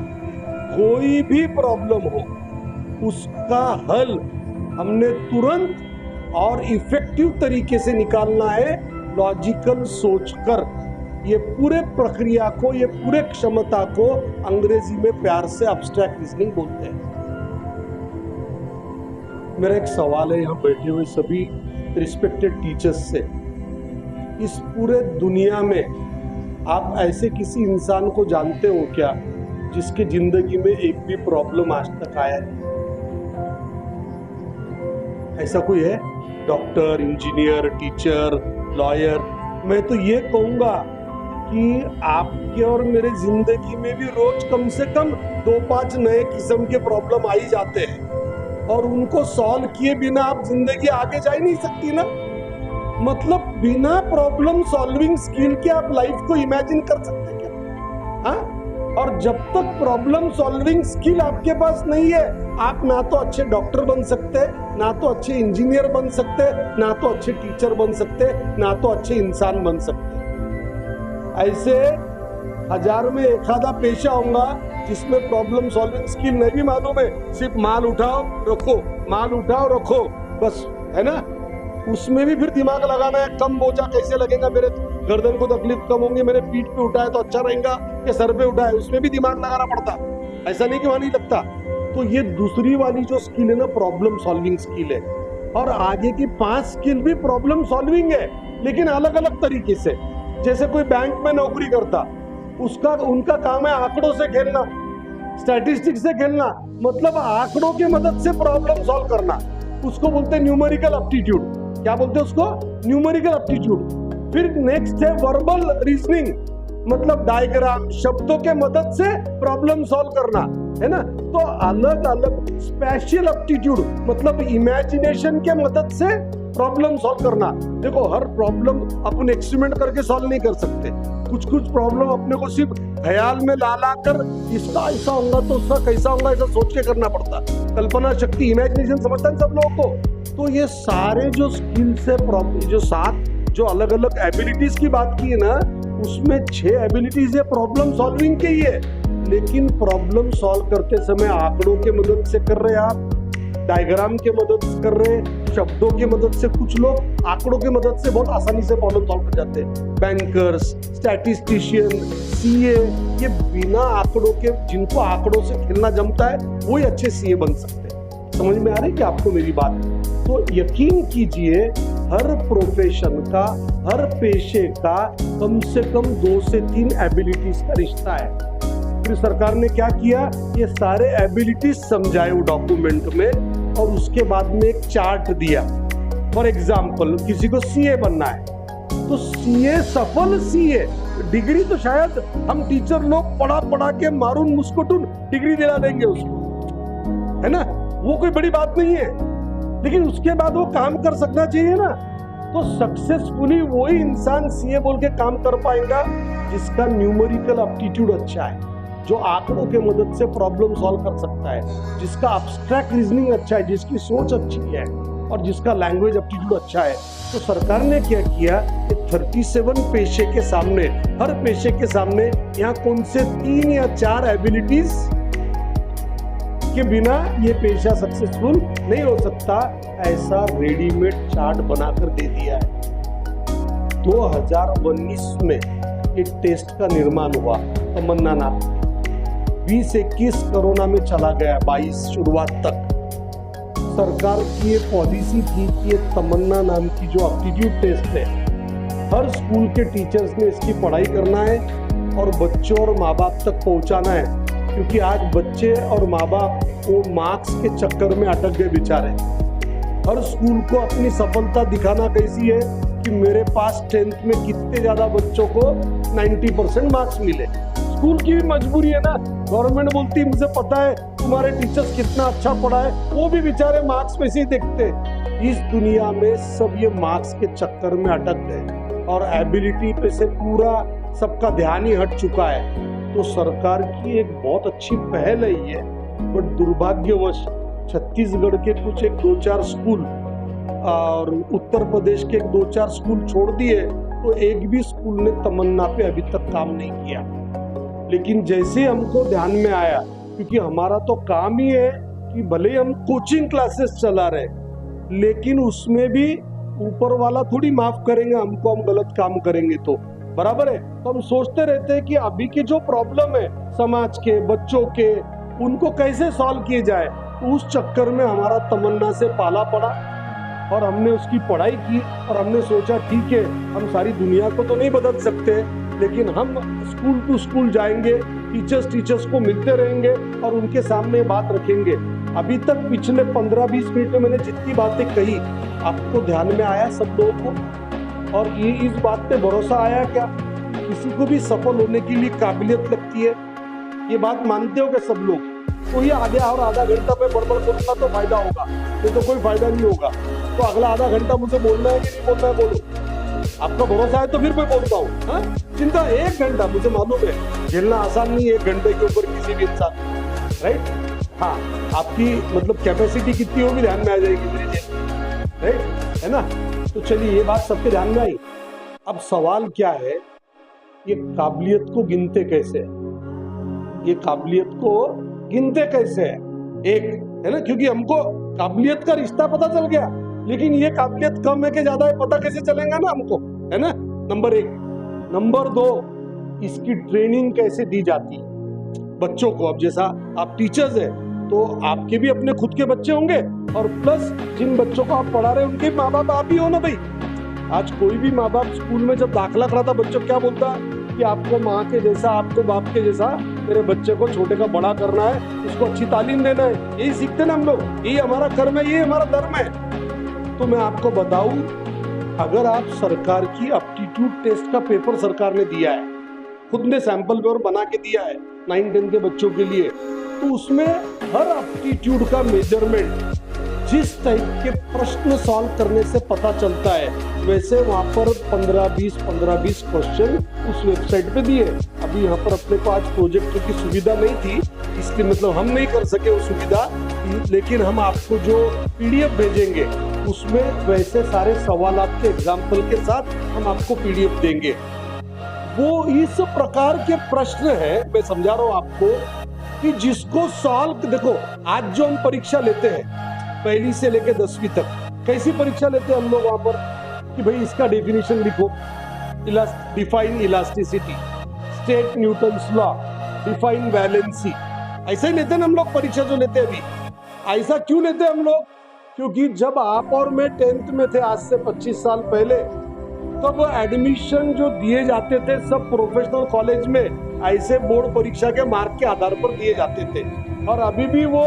कोई भी प्रॉब्लम हो, उसका हल हमने तुरंत और इफेक्टिव तरीके से निकालना है, लॉजिकल सोचकर। ये पूरे प्रक्रिया को, ये पूरे क्षमता को अंग्रेजी में प्यार से अब्स्ट्रैक्ट रीजनिंग बोलते हैं। मेरा एक सवाल है यहाँ बैठे हुए सभी रिस्पेक्टेड टीचर्स से, इस पूरे दुनिया में आप ऐसे किसी इंसान को जानते हो क्या जिसके जिंदगी में एक भी प्रॉब्लम आज तक आया है? ऐसा कोई है? Doctor, engineer, teacher, lawyer? मैं तो ये कहूंगा कि आपके और मेरे जिंदगी में भी रोज कम से कम 2-5 नए किस्म के प्रॉब्लम आ ही जाते हैं, और उनको सॉल्व किए बिना आप जिंदगी आगे जा ही नहीं सकती ना। मतलब बिना प्रॉब्लम सॉल्विंग स्किल के आप लाइफ को इमेजिन कर सकते क्या? हाँ? और जब तक प्रॉब्लम सॉल्विंग स्किल आपके पास नहीं है, आप ना तो अच्छे डॉक्टर बन सकते, ना तो अच्छे इंजीनियर बन सकते, ना तो अच्छे टीचर बन सकते, ना तो अच्छे इंसान बन सकते। ऐसे 1000 में एक आधा पेशा होगा जिसमें प्रॉब्लम सॉल्विंग स्किल नहीं भी मालूम है, सिर्फ माल उठाओ रखो, माल उठाओ रखो, बस, है ना। उसमें भी फिर दिमाग लगाना है, कम बोझा कैसे लगेगा, मेरे गर्दन को तकलीफ कम होंगी, मेरे पीठ पे उठाए तो अच्छा रहेगा कि सर पे उठाए, उसमें भी दिमाग लगाना पड़ता। ऐसा नहीं कि वहां नहीं लगता। तो ये दूसरी वाली जो स्किल है ना, प्रॉब्लम सॉल्विंग स्किल है। और आगे की 5 स्किल भी प्रॉब्लम सॉल्विंग है, लेकिन अलग अलग तरीके से। जैसे कोई बैंक में नौकरी करता, उनका काम है आंकड़ों से खेलना, स्टैटिस्टिक्स से खेलना, मतलब आंकड़ों की मदद से प्रॉब्लम सॉल्व करना। उसको बोलते हैं न्यूमेरिकल एप्टीट्यूड। क्या बोलते हैं उसको? Numerical aptitude. फिर नेक्स्ट है वर्बल रीजनिंग, मतलब डायग्राम, शब्दों के मदद से प्रॉब्लम सॉल्व करना, है ना। तो अलग अलग स्पेशल एप्टीट्यूड, मतलब इमेजिनेशन के मदद से प्रॉब्लम सॉल्व करना। देखो, हर प्रॉब्लम अपन एक्सपेरिमेंट करके सॉल्व नहीं कर सकते। कुछ प्रॉब्लम अपने को सिर्फ ख्याल में ला कर इसका ऐसा होगा तो उसका कैसा होगा ऐसा सोच के करना पड़ता। कल्पना शक्ति, इमेजिनेशन समझता है सब लोगों को। तो ये सारे जो स्किल्स है, जो 7 जो अलग अलग एबिलिटीज की बात की है ना, उसमें 6 एबिलिटीज है प्रॉब्लम सॉल्विंग के ही है। लेकिन प्रॉब्लम सॉल्व करते समय आंकड़ों के मदद से कर रहे हैं आप, डायग्राम के मदद से कर रहे हैं, शब्दों की मदद से। कुछ लोग आंकड़ों की मदद से बहुत आसानी से प्रॉब्लम सॉल्व कर जाते हैं। बैंकर्स, स्टैटिस्टिशियन, सीए, ये बिना आंकड़ों के, जिनको आंकड़ों से खेलना जमता है, वही अच्छे सीए बन सकते हैं। समझ में आ रही है कि आपको मेरी बात? तो यकीन कीजिए, हर प्रोफेशन का, हर पेशे का कम से कम 2 से 3 एबिलिटीज का रिश्ता है। फिर सरकार ने क्या किया, ये सारे एबिलिटीज समझाए वो डॉक्यूमेंट में, और उसके बाद में एक चार्ट दिया। फॉर एग्जाम्पल, किसी को सीए बनना है, तो सीए, सफल सीए, डिग्री तो शायद हम टीचर लोग पढ़ा पढ़ा के मारून मुस्कुटून डिग्री दिला देंगे उसको, है ना, वो कोई बड़ी बात नहीं है, लेकिन उसके बाद वो काम कर सकना चाहिए ना। तो सक्सेसफुली वही इंसान सीए बोल के काम कर पाएगा जिसका न्यूमेरिकल एप्टीट्यूड अच्छा है, जो आंकड़ों के मदद से प्रॉब्लम सॉल्व कर सकता है, जिसका एब्स्ट्रैक्ट रीजनिंग अच्छा है, जिसकी सोच अच्छी है, और जिसका लैंग्वेज एप्टीट्यूड अच्छा है। तो सरकार ने क्या किया कि 37 पेशे के सामने, हर पेशे के सामने यहाँ कौन से 3 या 4 एबिलिटीज के बिना ये पेशा सक्सेसफुल नहीं हो सकता, ऐसा रेडीमेड चार्ट बनाकर दे दिया है। 2019 में एक टेस्ट का निर्माण हुआ, तमन्ना नाम, 20-21 कोरोना में चला गया, 22 शुरुआत तक। सरकार की ये पॉलिसी थी कि ये तमन्ना नाम की जो एप्टीट्यूड टेस्ट है, हर स्कूल के टीचर्स ने इसकी पढ़ाई करना है और बच्चों और माँ बाप तक पहुंचाना है, क्योंकि आज बच्चे और माँ बाप वो मार्क्स के चक्कर में अटक गए बेचारे। हर स्कूल को अपनी सफलता दिखाना कैसी है कि मेरे पास 10th में कितने ज्यादा बच्चों को 90% मार्क्स मिले। स्कूल की भी मजबूरी है ना, गवर्नमेंट बोलती है मुझे पता है तुम्हारे टीचर्स कितना अच्छा पढ़ा है, वो भी बेचारे मार्क्स में से ही देखते। इस दुनिया में सब ये मार्क्स के चक्कर में अटक गए और एबिलिटी पे से पूरा सबका ध्यान ही हट चुका है। तो सरकार की एक बहुत अच्छी पहल है ये, बट दुर्भाग्यवश छत्तीसगढ़ के कुछ 2-4 स्कूल और उत्तर प्रदेश के 2-4 स्कूल छोड़ दिए, तो एक भी स्कूल ने तमन्ना पे अभी तक काम नहीं किया। लेकिन जैसे हमको ध्यान में आया, क्योंकि हमारा तो काम ही है कि भले हम कोचिंग क्लासेस चला रहे, लेकिन उसमें भी ऊपर वाला थोड़ी माफ करेंगे हमको, हम गलत काम करेंगे तो, बराबर है। तो हम सोचते रहते हैं कि अभी के जो प्रॉब्लम है समाज के, बच्चों के, उनको कैसे सॉल्व किए जाए। तो उस चक्कर में हमारा तमन्ना से पाला पड़ा और हमने उसकी पढ़ाई की और हमने सोचा ठीक है, हम सारी दुनिया को तो नहीं बदल सकते, लेकिन हम स्कूल टू स्कूल जाएंगे, टीचर्स को मिलते रहेंगे और उनके सामने बात रखेंगे। अभी तक पिछले 15-20 मिनट में मैंने जितनी बातें कही, आपको ध्यान में आया सब लोगों को? और ये इस बात पे भरोसा आया क्या किसी को भी सफल होने के लिए काबिलियत लगती है? ये बात मानते हो क्या सब लोग? तो ये आगे और आधा घंटा पे बड़बड़ करूंगा तो फायदा होगा, नहीं तो कोई फायदा नहीं होगा। तो अगला आधा घंटा मुझे बोलना है कि नहीं बोलना है, बोलो। आपका भरोसा है तो फिर मैं बोलता हूँ। चिंता 1 घंटा, मुझे मालूम है झेलना आसान नहीं है 1 घंटे के ऊपर किसी भी इंसान, राइट? हाँ, आपकी मतलब कैपेसिटी कितनी होगी ध्यान में आ जाएगी मेरे लिए, राइट, है ना? तो चलिए, ये बात सबके ध्यान में आई। अब सवाल क्या है, ये काबिलियत को गिनते कैसे? ये काबिलियत को गिनते कैसे है? एक है ना, क्योंकि हमको काबिलियत का रिश्ता पता चल गया, लेकिन ये काबिलियत कम है कि ज्यादा है पता कैसे चलेगा ना हमको, है ना? नंबर 1। नंबर 2, इसकी ट्रेनिंग कैसे दी जाती है बच्चों को? अब जैसा आप टीचर्स है तो आपके भी अपने खुद के बच्चे होंगे, और प्लस जिन बच्चों को आप पढ़ा रहे हैं उनके माँ बाप आप ही हो ना भाई। आज कोई भी माँ बाप स्कूल में जब दाखिला कराता बच्चों क्या बोलता है कि आपको माँ के जैसा, आपको बाप के जैसा मेरे बच्चे को छोटे का बड़ा करना है, उसको अच्छी तालीम देना है। यही सीखते ना हम लोग, यही हमारा कर्म है, यही हमारा धर्म है। तो मैं आपको बताऊं, अगर आप सरकार की एप्टीट्यूड टेस्ट का पेपर सरकार ने दिया है, खुद ने सैंपल पेपर बना के दिया है 9-10 के बच्चों के लिए, तो उसमें हर एप्टीट्यूड का मेजरमेंट जिस टाइप के प्रश्न सॉल्व करने से पता चलता है, वैसे वहाँ पर 15-20 क्वेश्चन उस वेबसाइट पे दिए। अभी यहाँ पर अपने को आज प्रोजेक्टर की सुविधा नहीं थी, इसलिए मतलब हम नहीं कर सके वो सुविधा, लेकिन हम आपको जो PDF भेजेंगे उसमें वैसे सारे सवाल आपके एग्जाम्पल के साथ हम आपको PDF देंगे। वो इस प्रकार के प्रश्न है, मैं समझा रहा हूं आपको, कि जिसको सॉल्व, देखो आज जो हम परीक्षा लेते हैं पहली से लेकर 10वीं तक, कैसी परीक्षा लेते हैं हम लोग वहां पर कि भाई इसका डेफिनेशन लिखो, define elasticity, state Newton's law, define valency, ऐसा ही लेते हैं ना हम लोग परीक्षा जो लेते हैं अभी। ऐसा क्यों लेते हैं हम लोग? क्योंकि जब आप और मैं 10th में थे आज से 25 साल पहले, तब एडमिशन जो दिए जाते थे सब प्रोफेशनल कॉलेज में ऐसे बोर्ड परीक्षा के मार्क के आधार पर दिए जाते थे, और अभी भी वो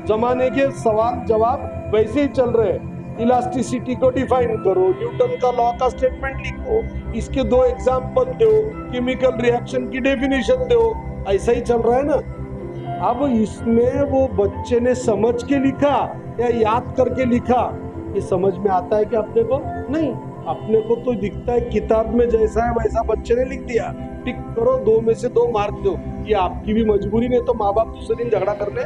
जमाने के सवाल जवाब वैसे ही चल रहे हैं। इलास्टिसिटी को डिफाइन करो, न्यूटन का लॉ का स्टेटमेंट लिखो, इसके 2 एग्जाम्पल दो, केमिकल रिएक्शन की डेफिनेशन दो, ऐसा ही चल रहा है ना। अब इसमें वो बच्चे ने समझ के लिखा या याद करके लिखा, ये समझ में आता है कि अपने को नहीं, अपने को तो दिखता है किताब में जैसा है वैसा बच्चे ने लिख दिया, टिक करो, 2 में से 2 मार्क दो। ये आपकी भी मजबूरी, नहीं तो माँ बाप दूसरे दिन झगड़ा करने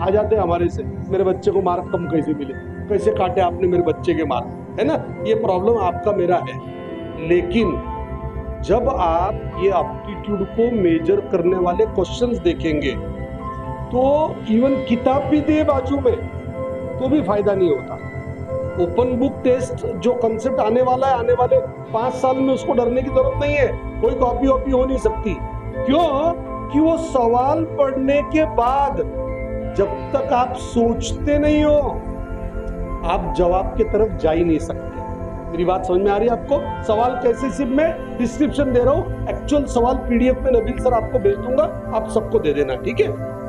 आ जाते हैं हमारे से, मेरे बच्चे को मार्क कम कैसे मिले, कैसे काटे आपने मेरे बच्चे के मार्क, है ना। ये प्रॉब्लम आपका मेरा है। लेकिन जब आप ये एप्टीट्यूड को मेजर करने वाले क्वेश्चंस देखेंगे तो इवन किताब भी दे बाजू में तो भी फायदा नहीं होता। ओपन बुक टेस्ट जो कंसेप्ट आने वाला है, आने वाले 5 साल में, उसको डरने की जरूरत नहीं है, कोई कॉपी वॉपी हो नहीं सकती। क्यों? कि वो सवाल पढ़ने के बाद जब तक आप सोचते नहीं हो, आप जवाब की तरफ जा ही नहीं सकते। मेरी बात समझ में आ रही है आपको? सवाल कैसे, सिर्फ मैं डिस्क्रिप्शन दे रहा हूँ, एक्चुअल सवाल पीडीएफ में नबील सर आपको भेज दूंगा, आप सबको दे देना, ठीक है।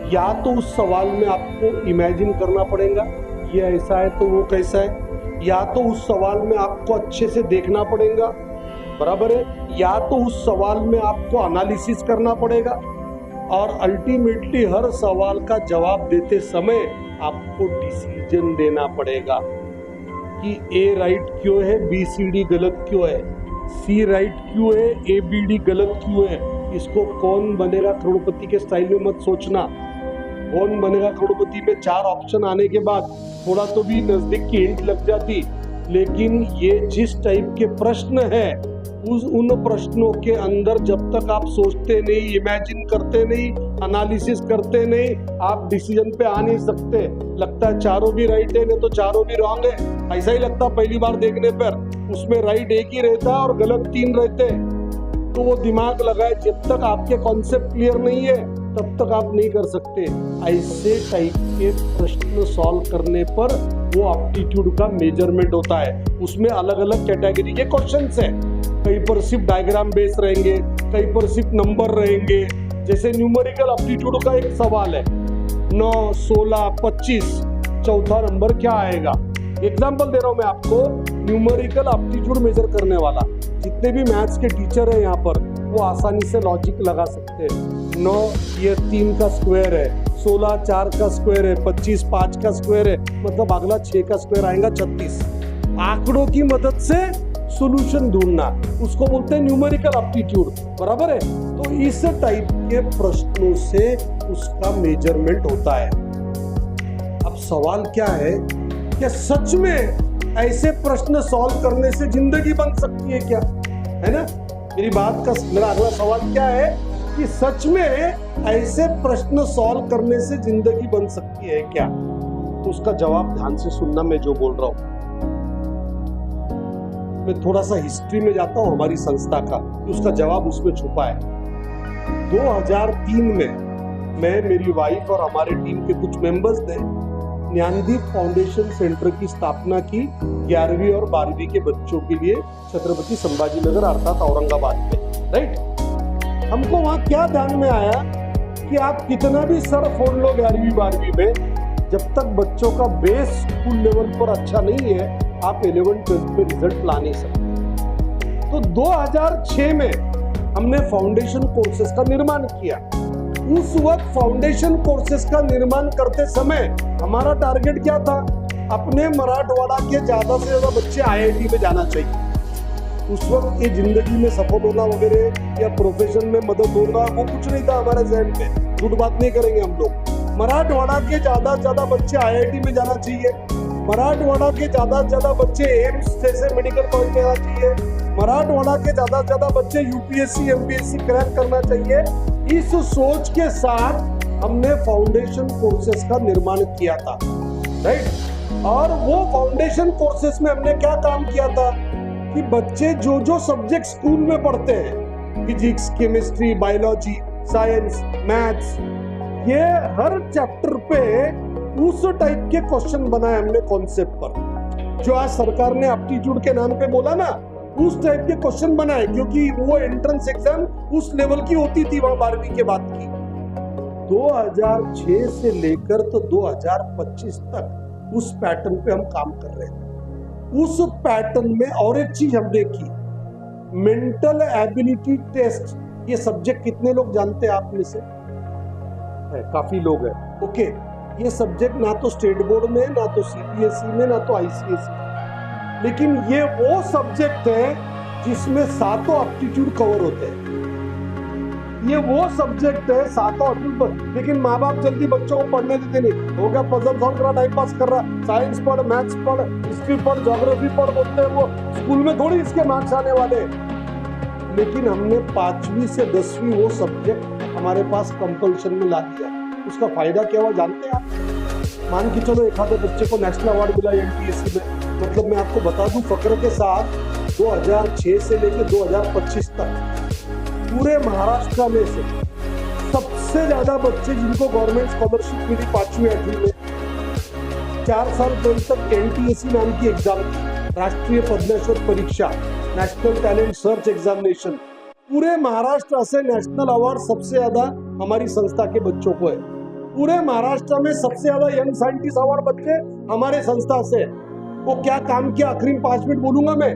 या तो उस सवाल में आपको इमेजिन करना पड़ेगा, ये ऐसा है तो वो कैसा है, या तो उस सवाल में आपको अच्छे से देखना पड़ेगा, बराबर है, या तो उस सवाल में आपको एनालिसिस करना पड़ेगा, और अल्टीमेटली हर सवाल का जवाब देते समय आपको डिसीजन देना पड़ेगा कि ए राइट क्यों है, बी सी डी गलत क्यों है, सी राइट क्यों है, ए बी डी गलत क्यों है। इसको कौन बनेगा करोड़पति के स्टाइल में मत सोचना। कौन बनेगा करोड़पति में 4 ऑप्शन आने के बाद थोड़ा तो भी नजदीक की हिंट लग जाती, लेकिन ये जिस टाइप के प्रश्न है, उन प्रश्नों के अंदर जब तक आप सोचते नहीं, इमेजिन करते नहीं, एनालिसिस करते नहीं, आप डिसीजन पे आ नहीं सकते। लगता है चारों भी राइट है, नहीं तो चारों भी रॉन्ग है, ऐसा ही लगता पहली बार देखने पर। उसमें राइट एक ही रहता है और गलत 3 रहते हैं। तो वो दिमाग लगाए, जब तक आपके कॉन्सेप्ट क्लियर नहीं है तब तक आप नहीं कर सकते। ऐसे टाइप के प्रश्न सॉल्व करने पर वो एप्टीट्यूड का मेजरमेंट होता है। उसमें अलग अलग कैटेगरी के क्वेश्चंस हैं, कहीं पर सिर्फ डायग्राम बेस रहेंगे, कहीं पर सिर्फ नंबर रहेंगे। जैसे न्यूमेरिकल एप्टीट्यूड का एक सवाल है, 9, 16, 25, चौथा नंबर क्या आएगा। एग्जाम्पल दे रहा हूं मैं आपको, न्यूमेरिकल एप्टीट्यूड मेजर करने वाला। जितने भी मैथ्स के टीचर हैं यहाँ पर, वो आसानी से लॉजिक लगा सकते हैं। 9 ये 3 का स्क्वायर है, 16 4 का स्क्वायर है, 25 5 का स्क्वायर है, मतलब अगला 6 का स्क्वायर आएगा 36। आंकड़ों की मदद से सॉल्यूशन ढूंढना, उसको बोलते हैं न्यूमेरिकल एप्टीट्यूड, बराबर है। तो इस टाइप के प्रश्नों से उसका मेजरमेंट होता है। अब सवाल क्या है, क्या सच में ऐसे प्रश्न सॉल्व करने से जिंदगी बन सकती है क्या, है ना। मेरी बात का मेरा अगला सवाल क्या है कि सच में ऐसे प्रश्न सॉल्व करने से जिंदगी बन सकती है क्या। तो उसका जवाब ध्यान से सुनना, मैं जो बोल रहा हूं। मैं थोड़ा सा हिस्ट्री में जाता हूं हमारी संस्था का, उसका जवाब उसमें छुपा है। 2003 में मैं, मेरी वाइफ और हमारे टीम के कुछ मेंबर्स ने ज्ञानदीप फाउंडेशन सेंटर की स्थापना की 11वीं और 12वीं के बच्चों के लिए छत्रपति संभाजी नगर अर्थात औरंगाबाद में, राइट। हमको वहां क्या ध्यान में आया कि आप कितना भी सर फोड़ लो 11वीं 12वीं में, जब तक बच्चों का बेस स्कूल लेवल पर अच्छा नहीं है, आप 11th 12th में रिजल्ट ला नहीं सकते। तो 2006 में हमने फाउंडेशन कोर्सेज का निर्माण किया। उस वक्त फाउंडेशन कोर्सेज का निर्माण करते समय हमारा टारगेट क्या था, अपने मराठवाड़ा के ज्यादा से ज्यादा बच्चे आईआईटी में जाना चाहिए। उस वक्त ये जिंदगी में सफल होना वगैरह या प्रोफेशन में मदद होगा वो कुछ नहीं था हमारे जहन में, झूठ बात नहीं करेंगे हम लोग। मराठवाड़ा के ज्यादा से ज्यादा बच्चे आईआईटी में जाना चाहिए, मराठवाड़ा के ज्यादा से ज्यादा बच्चे एम्स जैसे मेडिकल कॉलेज में आना चाहिए, मराठवाड़ा के ज्यादा से ज्यादा बच्चे यूपीएससी एमपीएससी क्रैक करना चाहिए। इस सोच के साथ हमने फाउंडेशन कोर्सेज का निर्माण किया था, राइट। और वो फाउंडेशन कोर्सेज में हमने क्या काम किया था कि बच्चे जो जो सब्जेक्ट स्कूल में पढ़ते हैं, physics, chemistry, biology, science, maths, ये हर चैप्टर पे उस टाइप के क्वेश्चन बनाए हमने कॉन्सेप्ट पर। जो आज सरकार ने एप्टीट्यूड के नाम पे बोला ना, उस टाइप के क्वेश्चन बनाए, क्योंकि वो एंट्रेंस एग्जाम उस लेवल की होती थी वहां 12वीं के बाद की। 2006 से लेकर तो 2025 तक उस पैटर्न पे हम काम कर रहे थे। उस पैटर्न में और एक चीज हमने की, मेंटल एबिलिटी टेस्ट। ये सब्जेक्ट कितने लोग जानते हैं आप में से? काफी लोग हैं, ओके। ये सब्जेक्ट ना तो स्टेट बोर्ड में, ना तो सीबीएसई में, ना तो आईसीएसई में, लेकिन ये वो सब्जेक्ट है जिसमें 7 एप्टीट्यूड कवर होते हैं। ये वो सब्जेक्ट है 7 एप्टीट्यूड, लेकिन माँ बाप जल्दी बच्चों को पढ़ने देते नहीं। हो गया पजल सॉल्व करा, टाइम पास कर रहा, साइंस पढ़, मैथ्स पढ़, हिस्ट्री पढ़, ज्योग्राफी पढ़, बोलते हैं वो स्कूल में थोड़ी इसके मार्क्स आने वाले। लेकिन हमने 5वीं से 10वीं वो सब्जेक्ट हमारे पास कंपल्शन में ला दिया। उसका फायदा क्या हुआ जानते हैं आप? मान के चलो एक आधे बच्चे को नेशनल अवार्ड मिला एनटीएससी में, मतलब मैं आपको बता दूं फक्र के साथ 2006 से लेकर 2025 तक पूरे महाराष्ट्र में से सबसे ज्यादा बच्चे जिनको गवर्नमेंट स्कॉलरशिप मिली 5वीं 8वीं में, 4 साल पहले तक एनटीएससी नाम की एग्जाम थी, राष्ट्रीय पद्मेश्वर परीक्षा, नेशनल टैलेंट सर्च एग्जामिनेशन। पूरे महाराष्ट्र से नेशनल अवार्ड सबसे ज्यादा हमारी संस्था के बच्चों को है। पूरे महाराष्ट्र में सबसे ज्यादा यंग साइंटिस्ट अवार्ड बच्चे हमारे संस्था से। वो क्या काम किया आखिरी 5 मिनट बोलूंगा मैं।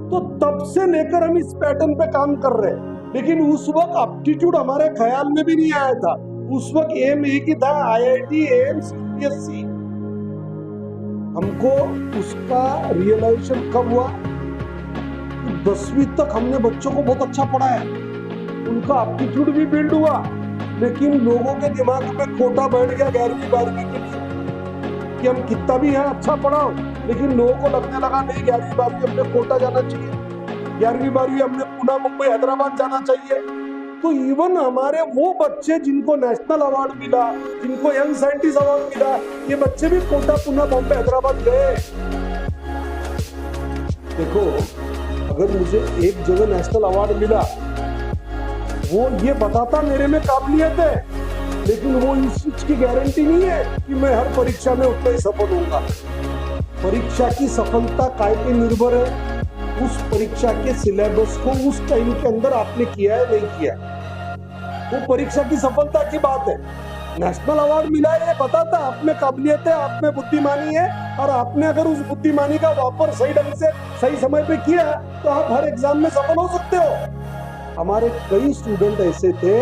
तो तब से लेकर हम इस पैटर्न पे काम कर रहे हैं, लेकिन उस वक्त एप्टीट्यूड हमारे ख्याल में भी नहीं आया था। उस वक्त एम एक ही था, आईआईटी, एम्स, यूपीएससी। हमको उसका रियलाइजेशन कब हुआ? 10वीं तक हमने बच्चों को बहुत अच्छा पढ़ाया, उनका एप्टीट्यूड भी बिल्ड हुआ, लेकिन लोगों के दिमाग में खोटा बैठ गया 11वीं 12वीं के लिए कि हम कितना भी यहाँ अच्छा पढ़ाओ, लेकिन लोगों को लगने लगा नहीं 11वीं 12वीं हमने कोटा जाना चाहिए, 11वीं 12वीं हमने पुणे, मुंबई, हैदराबाद जाना चाहिए। तो इवन हमारे वो बच्चे जिनको नेशनल अवार्ड मिला, जिनको यंग साइंटिस्ट अवार्ड मिला, ये बच्चे भी कोटा, पुणे, बॉम्बे, हैदराबाद गए। देखो, अगर मुझे एक जगह नेशनल अवार्ड मिला, वो ये बताता मेरे में काबिलियत है, लेकिन वो इस चीज की गारंटी नहीं है कि मैं हर परीक्षा में उतना ही सफल होऊंगा। परीक्षा की सफलता काय पे निर्भर है? उस परीक्षा के सिलेबस को उस टाइम के अंदर आपने किया है नहीं किया, वो परीक्षा की सफलता की बात है। नेशनल अवार्ड मिला है, ये बताता आप में काबिलियत है, आप में बुद्धिमानी है, और आपने अगर उस बुद्धिमानी का वापर सही ढंग से सही समय पे किया तो आप हर एग्जाम में सफल हो सकते हो। हमारे कई स्टूडेंट ऐसे थे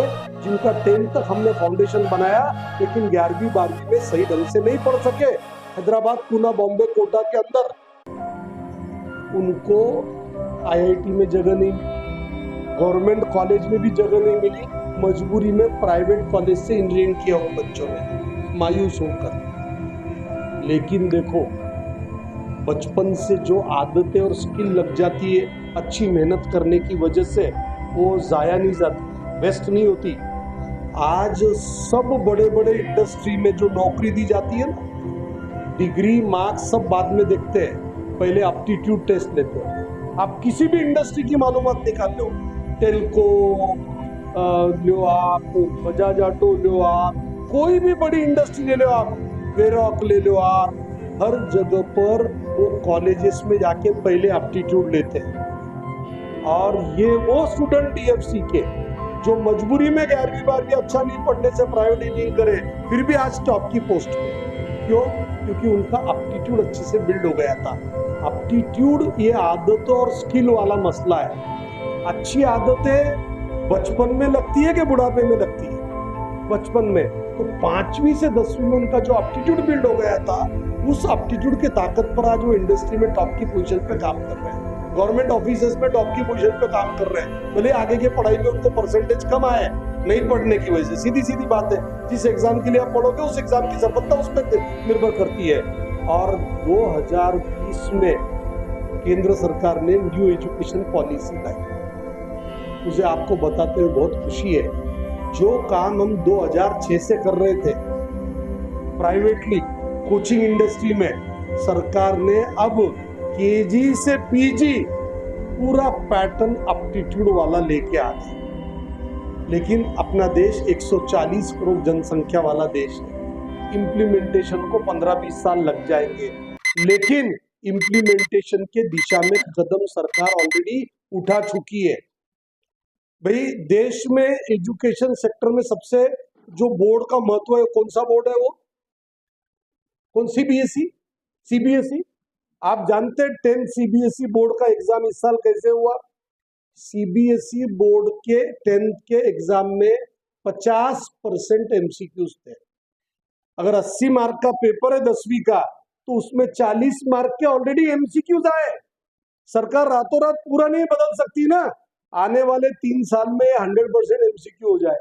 जिनका 10th तक हमने फाउंडेशन बनाया, लेकिन 11वीं 12वीं में सही ढंग से नहीं पढ़ सके। हैदराबाद, पुणे, बॉम्बे, कोटा के अंदर उनको आईआईटी में जगह नहीं मिली, गवर्नमेंट कॉलेज में भी जगह नहीं मिली, मजबूरी में प्राइवेट कॉलेज से इंजीनियरिंग किया उन बच्चों ने मायूस होकर। लेकिन देखो, बचपन से जो आदतें और स्किल लग जाती है अच्छी मेहनत करने की वजह से, वो जाया नहीं जाती, वेस्ट नहीं होती। आज सब बड़े बड़े इंडस्ट्री में जो नौकरी दी जाती है ना, डिग्री मार्क्स सब बाद में देखते हैं, पहले एप्टीट्यूड टेस्ट लेते हैं। आप किसी भी इंडस्ट्री की मालूमात निकाल लो, टेल्को लो आप, बजाज ऑटो लो आप, कोई भी बड़ी इंडस्ट्री ले लो आप, वेरॉक ले लो आप, हर जगह पर वो कॉलेजेस में जाके पहले एप्टीट्यूड लेते हैं। और ये वो स्टूडेंट डीएफसी के जो मजबूरी में 11वीं 12वीं अच्छा नहीं पढ़ने से प्राइवेट इंजीनियरिंग करे, फिर भी आज टॉप की पोस्ट पे। क्यों? क्योंकि उनका एप्टीट्यूड अच्छे से बिल्ड हो गया था। एप्टीट्यूड ये आदतों और स्किल वाला मसला है। अच्छी आदतें बचपन में लगती है कि बुढ़ापे में लगती है? बचपन में। तो 5वीं से 10वीं में उनका जो एप्टीट्यूड बिल्ड हो गया था, उस एप्टीट्यूड के ताकत पर आज वो इंडस्ट्री में टॉप की पोजीशन पे काम कर रहे हैं, गवर्नमेंट ऑफिसेस में टॉप की पोजीशन पे काम कर रहे हैं। भले आगे की पढ़ाई में उनको परसेंटेज कम आए नहीं पढ़ने की वजह से, सीधी सीधी बात है। जिस एग्जाम के लिए आप पढ़ोगे उस एग्जाम की सफलता उस पर निर्भर करती है। और 2020 में केंद्र सरकार ने न्यू एजुकेशन पॉलिसी लाई। मुझे आपको बताते हुए बहुत खुशी है, जो काम हम 2006 से कर रहे थे प्राइवेटली कोचिंग इंडस्ट्री में, सरकार ने अब केजी से पीजी पूरा पैटर्न एप्टीट्यूड वाला लेके आ गया। लेकिन अपना देश 140 करोड़ जनसंख्या वाला देश है, इम्प्लीमेंटेशन को 15-20 साल लग जाएंगे, लेकिन इम्प्लीमेंटेशन के दिशा में कदम सरकार ऑलरेडी उठा चुकी है। भाई देश में एजुकेशन सेक्टर में सबसे जो बोर्ड का महत्व है, कौन सा बोर्ड है वो? कौन? सीबीएसई। आप जानते हैं 10 सीबीएसई बोर्ड का एग्जाम इस साल कैसे हुआ? सीबीएसई बोर्ड के 10th के एग्जाम में 50% एमसीक्यूज थे। अगर 80 मार्क का पेपर है 10वीं का, तो उसमें 40 मार्क के ऑलरेडी एमसीक्यूज आए। सरकार रातों रात पूरा नहीं बदल सकती ना, आने वाले 3 साल में 100% एमसीक्यू हो जाए।